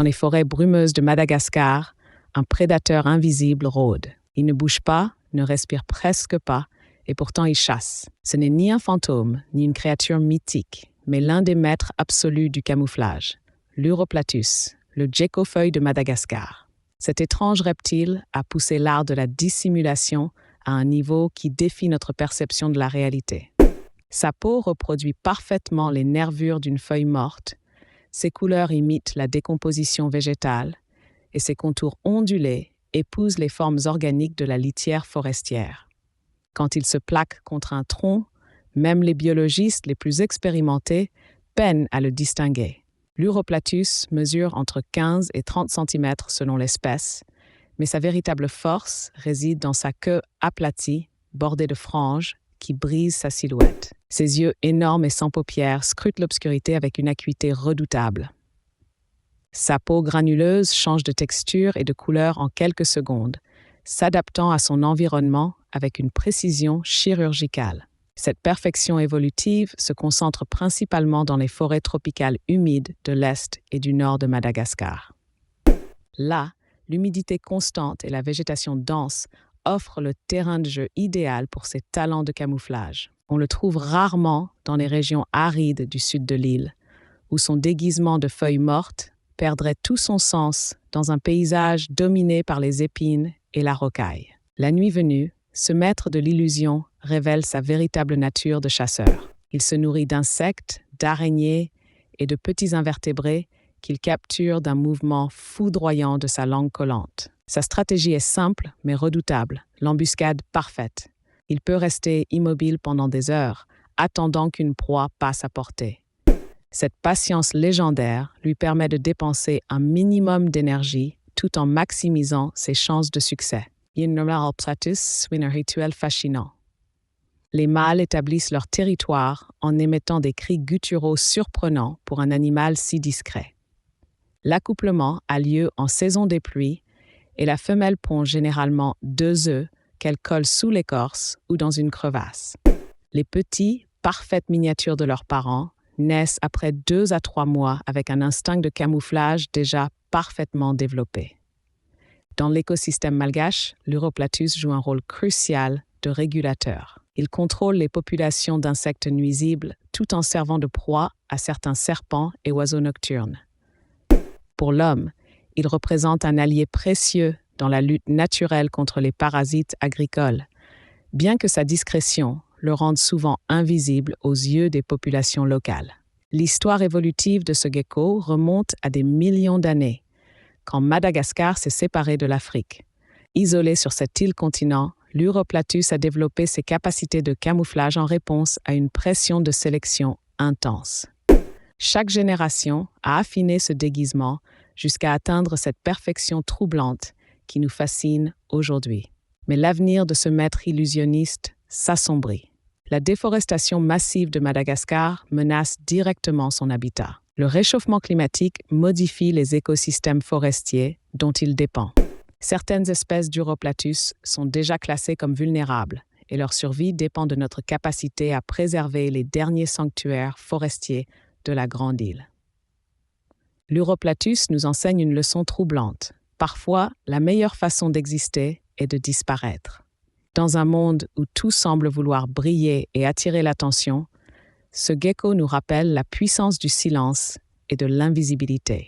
Dans les forêts brumeuses de Madagascar, un prédateur invisible rôde. Il ne bouge pas, ne respire presque pas, et pourtant il chasse. Ce n'est ni un fantôme, ni une créature mythique, mais l'un des maîtres absolus du camouflage, l'Uroplatus, le gecko-feuille de Madagascar. Cet étrange reptile a poussé l'art de la dissimulation à un niveau qui défie notre perception de la réalité. Sa peau reproduit parfaitement les nervures d'une feuille morte, ses couleurs imitent la décomposition végétale, et ses contours ondulés épousent les formes organiques de la litière forestière. Quand il se plaque contre un tronc, même les biologistes les plus expérimentés peinent à le distinguer. L'Uroplatus mesure entre 15 et 30 cm selon l'espèce, mais sa véritable force réside dans sa queue aplatie, bordée de franges, qui brise sa silhouette. Ses yeux énormes et sans paupières scrutent l'obscurité avec une acuité redoutable. Sa peau granuleuse change de texture et de couleur en quelques secondes, s'adaptant à son environnement avec une précision chirurgicale. Cette perfection évolutive se concentre principalement dans les forêts tropicales humides de l'est et du nord de Madagascar. Là, l'humidité constante et la végétation dense offrent le terrain de jeu idéal pour ses talents de camouflage. On le trouve rarement dans les régions arides du sud de l'île, où son déguisement de feuilles mortes perdrait tout son sens dans un paysage dominé par les épines et la rocaille. La nuit venue, ce maître de l'illusion révèle sa véritable nature de chasseur. Il se nourrit d'insectes, d'araignées et de petits invertébrés qu'il capture d'un mouvement foudroyant de sa langue collante. Sa stratégie est simple mais redoutable, l'embuscade parfaite. Il peut rester immobile pendant des heures, attendant qu'une proie passe à portée. Cette patience légendaire lui permet de dépenser un minimum d'énergie tout en maximisant ses chances de succès. L'Uroplatus est un rituel fascinant. Les mâles établissent leur territoire en émettant des cris gutturaux surprenants pour un animal si discret. L'accouplement a lieu en saison des pluies et la femelle pond généralement 2 œufs qu'elle colle sous l'écorce ou dans une crevasse. Les petits, parfaites miniatures de leurs parents, naissent après 2 à 3 mois avec un instinct de camouflage déjà parfaitement développé. Dans l'écosystème malgache, l'Uroplatus joue un rôle crucial de régulateur. Il contrôle les populations d'insectes nuisibles tout en servant de proie à certains serpents et oiseaux nocturnes. Pour l'homme, il représente un allié précieux dans la lutte naturelle contre les parasites agricoles, bien que sa discrétion le rende souvent invisible aux yeux des populations locales. L'histoire évolutive de ce gecko remonte à des millions d'années, quand Madagascar s'est séparé de l'Afrique. Isolé sur cet île-continent, l'Uroplatus a développé ses capacités de camouflage en réponse à une pression de sélection intense. Chaque génération a affiné ce déguisement jusqu'à atteindre cette perfection troublante qui nous fascine aujourd'hui. Mais l'avenir de ce maître illusionniste s'assombrit. La déforestation massive de Madagascar menace directement son habitat. Le réchauffement climatique modifie les écosystèmes forestiers dont il dépend. Certaines espèces d'Uroplatus sont déjà classées comme vulnérables et leur survie dépend de notre capacité à préserver les derniers sanctuaires forestiers de la Grande Île. L'Uroplatus nous enseigne une leçon troublante. Parfois, la meilleure façon d'exister est de disparaître. Dans un monde où tout semble vouloir briller et attirer l'attention, ce gecko nous rappelle la puissance du silence et de l'invisibilité.